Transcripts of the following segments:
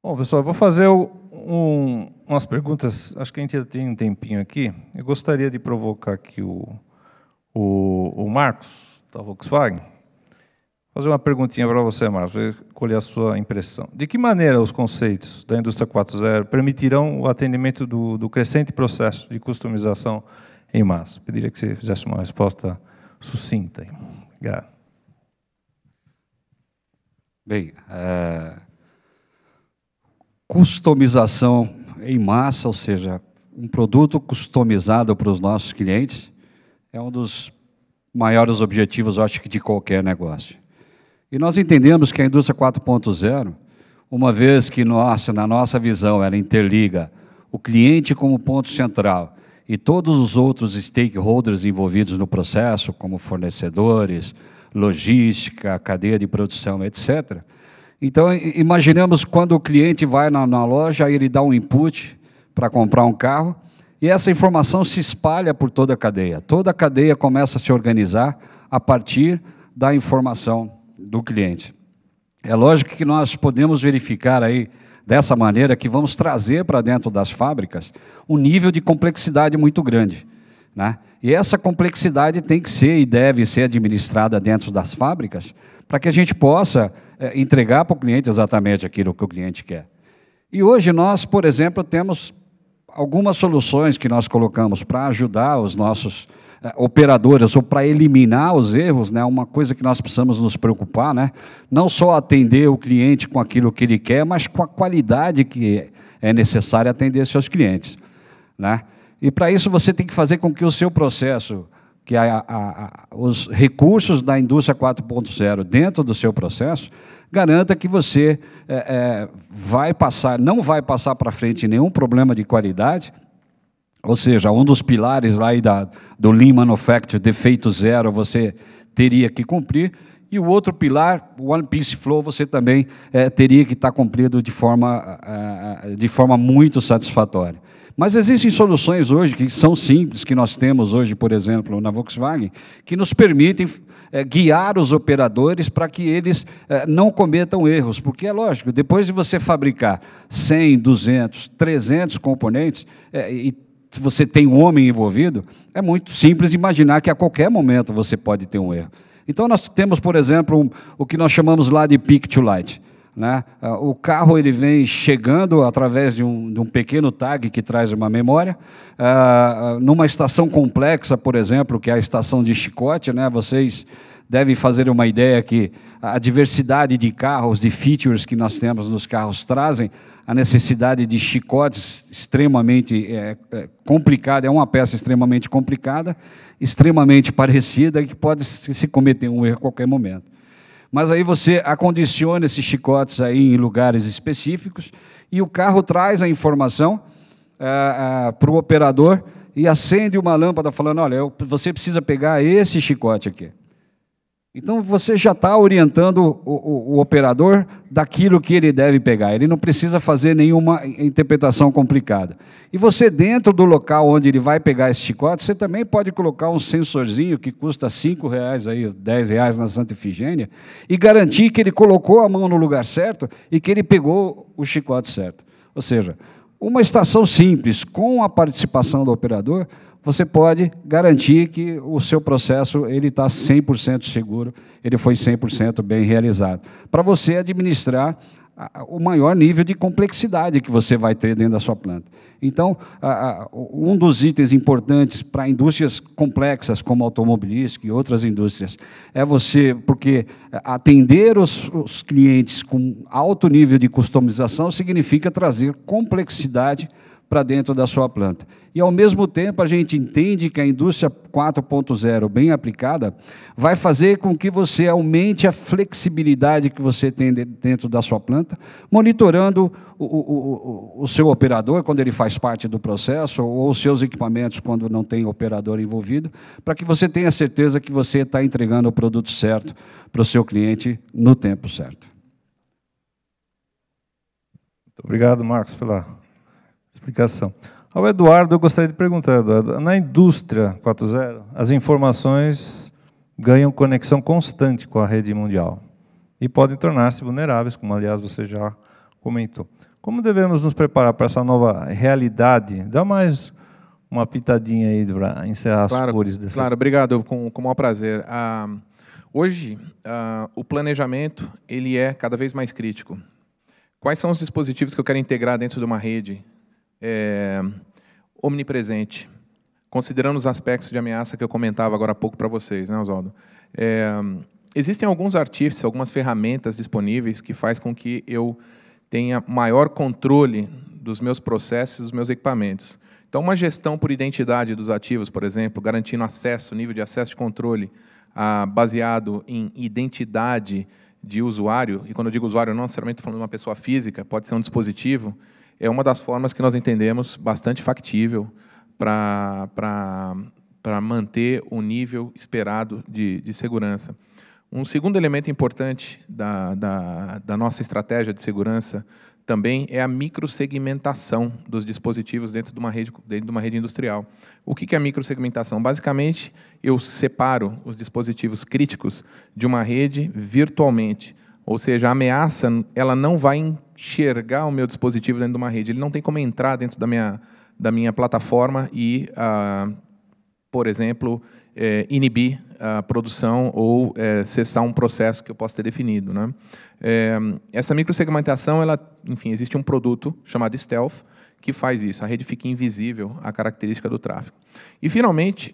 Bom, pessoal, eu vou fazer umas perguntas, acho que a gente já tem um tempinho aqui. Eu gostaria de provocar aqui o Marcos, da Volkswagen. Fazer uma perguntinha para você, Marcos, para colher a sua impressão. De que maneira os conceitos da indústria 4.0 permitirão o atendimento do crescente processo de customização em massa? Pediria que você fizesse uma resposta sucinta. Obrigado. Bem, customização em massa, ou seja, um produto customizado para os nossos clientes, é um dos maiores objetivos, eu acho que de qualquer negócio. E nós entendemos que a indústria 4.0, uma vez que na nossa visão, ela interliga o cliente como ponto central e todos os outros stakeholders envolvidos no processo, como fornecedores, logística, cadeia de produção, etc. Então, imaginemos quando o cliente vai na loja, ele dá um input para comprar um carro, e essa informação se espalha por toda a cadeia. Toda a cadeia começa a se organizar a partir da informação do cliente. É lógico que nós podemos verificar aí, dessa maneira, que vamos trazer para dentro das fábricas um nível de complexidade muito grande, né? E essa complexidade tem que ser e deve ser administrada dentro das fábricas para que a gente possa entregar para o cliente exatamente aquilo que o cliente quer. E hoje nós, por exemplo, temos algumas soluções que nós colocamos para ajudar os nossos operadores ou para eliminar os erros, né? Uma coisa que nós precisamos nos preocupar, né? Não só atender o cliente com aquilo que ele quer, mas com a qualidade que é necessária atender seus clientes, né? E para isso você tem que fazer com que o seu processo, que os recursos da indústria 4.0 dentro do seu processo, garanta que você não vai passar para frente nenhum problema de qualidade, ou seja, um dos pilares lá do Lean Manufacturing, defeito zero, você teria que cumprir, e o outro pilar, o One Piece Flow, você também teria que estar cumprido de forma muito satisfatória. Mas existem soluções hoje que são simples, que nós temos hoje, por exemplo, na Volkswagen, que nos permitem guiar os operadores para que eles não cometam erros, porque é lógico, depois de você fabricar 100, 200, 300 componentes, e você tem um homem envolvido, é muito simples imaginar que a qualquer momento você pode ter um erro. Então nós temos, por exemplo, o que nós chamamos lá de Pick to Light, né? O carro ele vem chegando através de um pequeno tag que traz uma memória, numa estação complexa, por exemplo, que é a estação de chicote, né? Vocês devem fazer uma ideia que a diversidade de carros, de features que nós temos nos carros trazem a necessidade de chicotes extremamente complicada, é uma peça extremamente complicada, extremamente parecida, que pode se cometer um erro a qualquer momento. Mas aí você acondiciona esses chicotes aí em lugares específicos e o carro traz a informação para o operador e acende uma lâmpada falando, olha, você precisa pegar esse chicote aqui. Então você já está orientando o operador daquilo que ele deve pegar, ele não precisa fazer nenhuma interpretação complicada. E você dentro do local onde ele vai pegar esse chicote, você também pode colocar um sensorzinho que custa R$5, aí, R$10 na Santa Efigênia, e garantir que ele colocou a mão no lugar certo e que ele pegou o chicote certo. Ou seja, uma estação simples, com a participação do operador, você pode garantir que o seu processo está 100% seguro, ele foi 100% bem realizado, para você administrar o maior nível de complexidade que você vai ter dentro da sua planta. Então, um dos itens importantes para indústrias complexas, como automobilística e outras indústrias, porque atender os clientes com alto nível de customização significa trazer complexidade para dentro da sua planta. E, ao mesmo tempo, a gente entende que a indústria 4.0, bem aplicada, vai fazer com que você aumente a flexibilidade que você tem dentro da sua planta, monitorando o seu operador, quando ele faz parte do processo, ou os seus equipamentos, quando não tem operador envolvido, para que você tenha certeza que você está entregando o produto certo para o seu cliente no tempo certo. Muito obrigado, Marcos, pela explicação. Ao Eduardo, eu gostaria de perguntar, Eduardo, na indústria 4.0, as informações ganham conexão constante com a rede mundial e podem tornar-se vulneráveis, como, aliás, você já comentou. Como devemos nos preparar para essa nova realidade? Dá mais uma pitadinha aí para encerrar as cores dessa. Claro, obrigado, com o maior prazer. Hoje, o planejamento ele é cada vez mais crítico. Quais são os dispositivos que eu quero integrar dentro de uma rede omnipresente, considerando os aspectos de ameaça que eu comentava agora há pouco para vocês, né, Oswaldo? Existem alguns artifícios, algumas ferramentas disponíveis que fazem com que eu tenha maior controle dos meus processos, dos meus equipamentos. Então, uma gestão por identidade dos ativos, por exemplo, garantindo acesso, nível de acesso de controle, baseado em identidade de usuário, e quando eu digo usuário, não necessariamente falando de uma pessoa física, pode ser um dispositivo, é uma das formas que nós entendemos bastante factível para manter o nível esperado de segurança. Um segundo elemento importante da nossa estratégia de segurança também é a microsegmentação dos dispositivos dentro de uma rede industrial. O que é a microsegmentação? Basicamente, eu separo os dispositivos críticos de uma rede virtualmente. Ou seja, a ameaça ela não vai enxergar o meu dispositivo dentro de uma rede. Ele não tem como entrar dentro da minha plataforma e, por exemplo, inibir a produção ou cessar um processo que eu possa ter definido, né? Essa microsegmentação, enfim, existe um produto chamado Stealth que faz isso. A rede fica invisível à característica do tráfego. E, finalmente,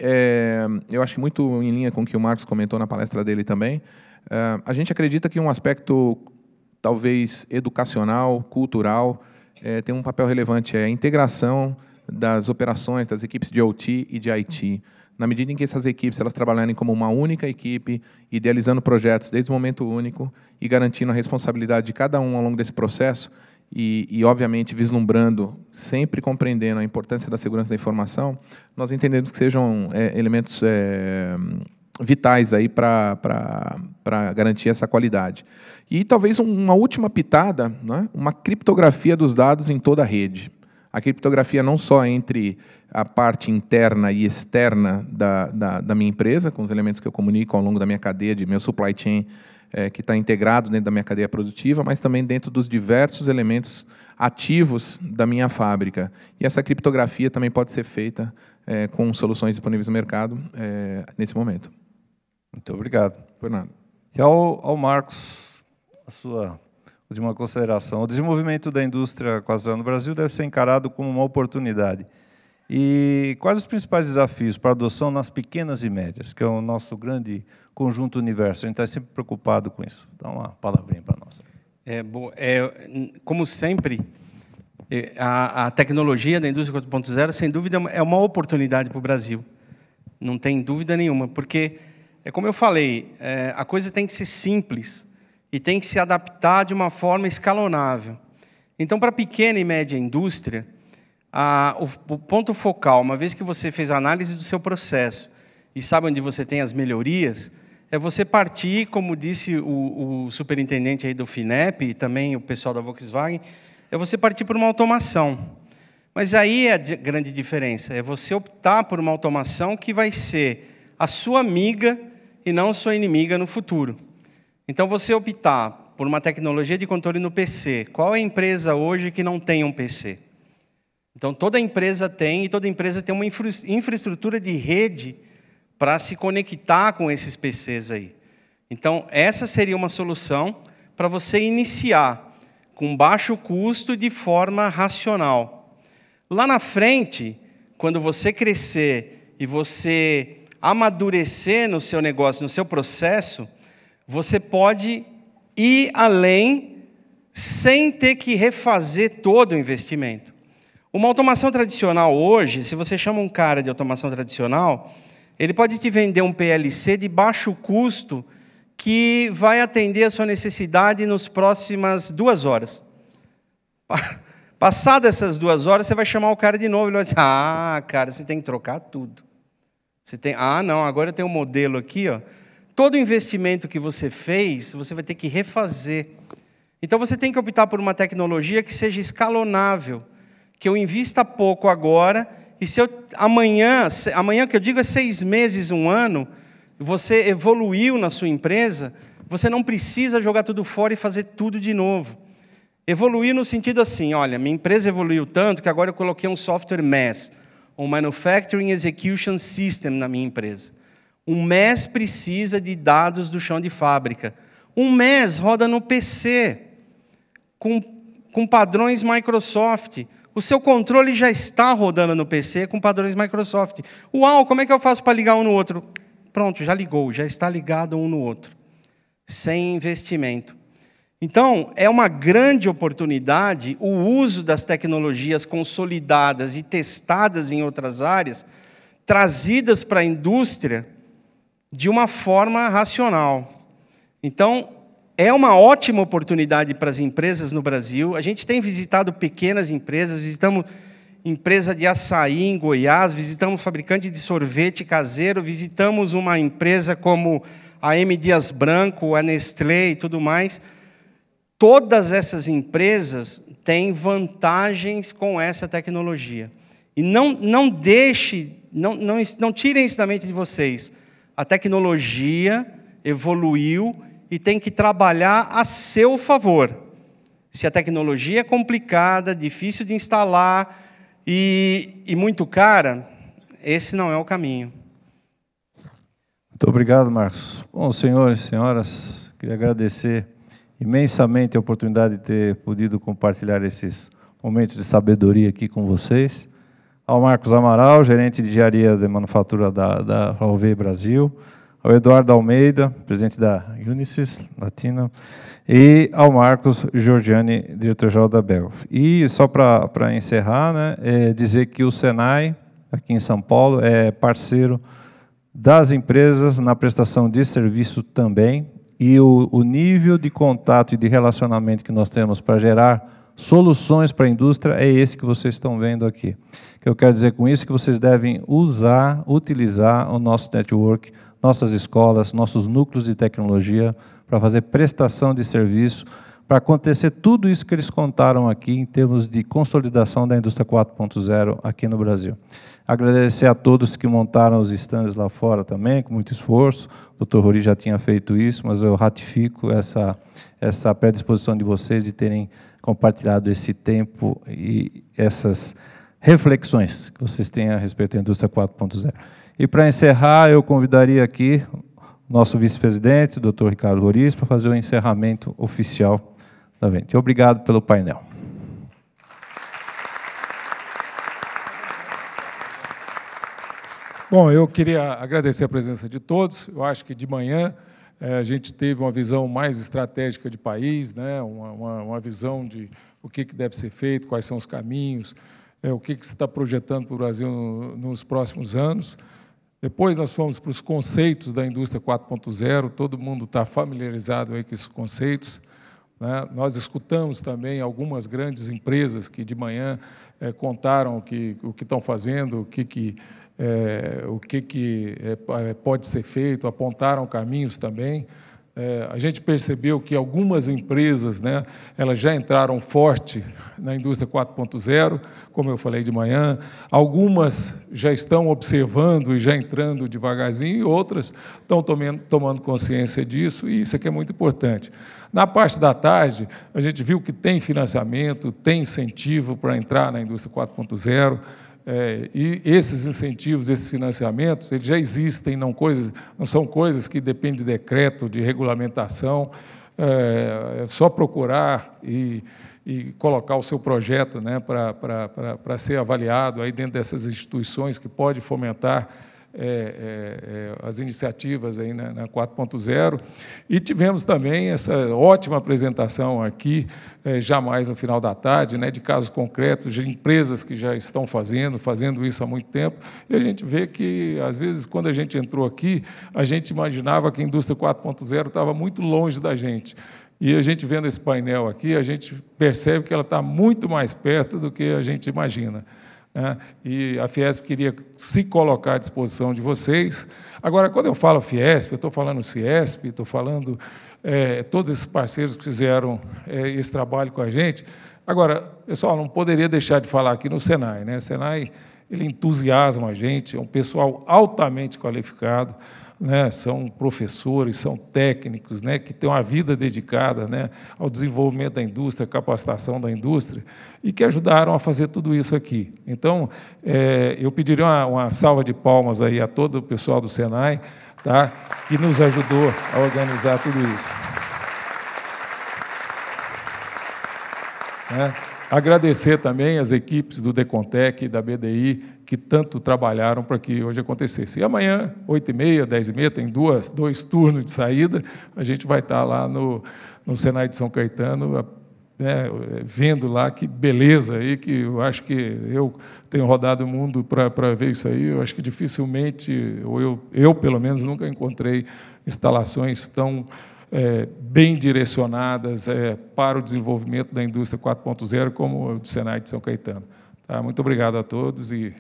eu acho que muito em linha com o que o Marcos comentou na palestra dele também, a gente acredita que um aspecto, talvez, educacional, cultural, tem um papel relevante, é a integração das operações das equipes de OT e de IT. Na medida em que essas equipes elas trabalharem como uma única equipe, idealizando projetos desde o momento único e garantindo a responsabilidade de cada um ao longo desse processo e obviamente, vislumbrando, sempre compreendendo a importância da segurança da informação, nós entendemos que sejam elementos vitais aí para garantir essa qualidade. E talvez uma última pitada, né? Uma criptografia dos dados em toda a rede. A criptografia não só entre a parte interna e externa da minha empresa, com os elementos que eu comunico ao longo da minha cadeia, de meu supply chain, que está integrado dentro da minha cadeia produtiva, mas também dentro dos diversos elementos ativos da minha fábrica. E essa criptografia também pode ser feita com soluções disponíveis no mercado nesse momento. Muito obrigado. Por nada. E ao Marcos, a sua última consideração. O desenvolvimento da indústria 4.0 no Brasil deve ser encarado como uma oportunidade. E quais os principais desafios para a adoção nas pequenas e médias, que é o nosso grande conjunto universo? A gente está sempre preocupado com isso. Dá uma palavrinha para nós. Como sempre, a tecnologia da indústria 4.0, sem dúvida, é uma oportunidade para o Brasil. Não tem dúvida nenhuma, porque, como eu falei, a coisa tem que ser simples e tem que se adaptar de uma forma escalonável. Então, para a pequena e média indústria, o ponto focal, uma vez que você fez a análise do seu processo e sabe onde você tem as melhorias, é você partir, como disse o superintendente aí do FINEP e também o pessoal da Volkswagen, é você partir por uma automação. Mas aí é a grande diferença, é você optar por uma automação que vai ser a sua amiga e não sua inimiga no futuro. Então, você optar por uma tecnologia de controle no PC. Qual é a empresa hoje que não tem um PC? Então, toda empresa tem, e toda empresa tem uma infraestrutura de rede para se conectar com esses PCs aí. Então, essa seria uma solução para você iniciar com baixo custo de forma racional. Lá na frente, quando você crescer e você amadurecer no seu negócio, no seu processo, você pode ir além sem ter que refazer todo o investimento. Uma automação tradicional hoje, se você chama um cara de automação tradicional, ele pode te vender um PLC de baixo custo que vai atender a sua necessidade nas próximas 2 horas. Passadas essas 2 horas, você vai chamar o cara de novo, ele vai dizer, cara, você tem que trocar tudo. Você tem, não, agora eu tenho um modelo aqui, ó. Todo investimento que você fez, você vai ter que refazer. Então, você tem que optar por uma tecnologia que seja escalonável, que eu invista pouco agora, e se eu amanhã que eu digo é 6 meses, 1 ano, você evoluiu na sua empresa, você não precisa jogar tudo fora e fazer tudo de novo. Evoluir no sentido assim, olha, minha empresa evoluiu tanto que agora eu coloquei um software MES, um Manufacturing Execution System na minha empresa. Um MES precisa de dados do chão de fábrica. Um MES roda no PC, com padrões Microsoft. O seu controle já está rodando no PC com padrões Microsoft. Uau, como é que eu faço para ligar um no outro? Pronto, já ligou, já está ligado um no outro. Sem investimento. Então, é uma grande oportunidade o uso das tecnologias consolidadas e testadas em outras áreas, trazidas para a indústria de uma forma racional. Então, é uma ótima oportunidade para as empresas no Brasil. A gente tem visitado pequenas empresas, visitamos empresa de açaí em Goiás, visitamos fabricante de sorvete caseiro, visitamos uma empresa como a M. Dias Branco, a Nestlé e tudo mais. Todas essas empresas têm vantagens com essa tecnologia. E não tirem isso da mente de vocês. A tecnologia evoluiu e tem que trabalhar a seu favor. Se a tecnologia é complicada, difícil de instalar e muito cara, esse não é o caminho. Muito obrigado, Marcos. Bom, senhores e senhoras, queria agradecer imensamente a oportunidade de ter podido compartilhar esses momentos de sabedoria aqui com vocês. Ao Marcos Amaral, gerente de engenharia de manufatura da Huawei Brasil, ao Eduardo Almeida, presidente da Unisys Latina, e ao Marcos Giorgiani, diretor-geral da Belf. E só para encerrar, né, dizer que o Senai, aqui em São Paulo, é parceiro das empresas na prestação de serviço também, e o nível de contato e de relacionamento que nós temos para gerar soluções para a indústria é esse que vocês estão vendo aqui. O que eu quero dizer com isso é que vocês devem utilizar o nosso network, nossas escolas, nossos núcleos de tecnologia para fazer prestação de serviço, para acontecer tudo isso que eles contaram aqui em termos de consolidação da indústria 4.0 aqui no Brasil. Agradecer a todos que montaram os stands lá fora também, com muito esforço. O Dr. Rory já tinha feito isso, mas eu ratifico essa predisposição de vocês de terem compartilhado esse tempo e essas reflexões que vocês têm a respeito da indústria 4.0. E para encerrar, eu convidaria aqui o nosso vice-presidente, o Dr. Ricardo Roriz, para fazer o encerramento oficial da evento. Obrigado pelo painel. Bom, eu queria agradecer a presença de todos. Eu acho que de manhã a gente teve uma visão mais estratégica de país, né? uma visão de o que deve ser feito, quais são os caminhos, o que se está projetando para o Brasil nos próximos anos. Depois nós fomos para os conceitos da indústria 4.0, todo mundo está familiarizado aí com esses conceitos, né? Nós escutamos também algumas grandes empresas que de manhã contaram o que estão fazendo, o que pode ser feito, apontaram caminhos também. A gente percebeu que algumas empresas, né, elas já entraram forte na indústria 4.0, como eu falei de manhã, algumas já estão observando e já entrando devagarzinho, e outras estão tomando consciência disso, e isso aqui é muito importante. Na parte da tarde, a gente viu que tem financiamento, tem incentivo para entrar na indústria 4.0, e esses incentivos, esses financiamentos, eles já existem, não são coisas que dependem de decreto, de regulamentação, é só procurar e colocar o seu projeto, né, para ser avaliado aí dentro dessas instituições que pode fomentar as iniciativas aí na 4.0, e tivemos também essa ótima apresentação aqui, já mais no final da tarde, né, de casos concretos, de empresas que já estão fazendo isso há muito tempo, e a gente vê que, às vezes, quando a gente entrou aqui, a gente imaginava que a indústria 4.0 estava muito longe da gente. E a gente vendo esse painel aqui, a gente percebe que ela está muito mais perto do que a gente imagina. E a Fiesp queria se colocar à disposição de vocês. Agora, quando eu falo Fiesp, eu estou falando Ciesp, estou falando todos esses parceiros que fizeram esse trabalho com a gente. Agora, pessoal, não poderia deixar de falar aqui no Senai, né? O Senai, ele entusiasma a gente, é um pessoal altamente qualificado. né, são professores, são técnicos, né, que têm uma vida dedicada, né, ao desenvolvimento da indústria, capacitação da indústria, e que ajudaram a fazer tudo isso aqui. Então, eu pediria uma salva de palmas aí a todo o pessoal do Senai, tá, que nos ajudou a organizar tudo isso. Agradecer também as equipes do Decontec e da BDI, que tanto trabalharam para que hoje acontecesse. E amanhã, 8h30, 10h30, tem dois turnos de saída, a gente vai estar lá no Senai de São Caetano, né, vendo lá que beleza aí, que eu acho que eu tenho rodado o mundo para ver isso aí, eu acho que dificilmente, ou eu pelo menos nunca encontrei instalações tão bem direcionadas para o desenvolvimento da indústria 4.0 como o do Senai de São Caetano. Tá? Muito obrigado a todos e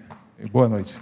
boa noite.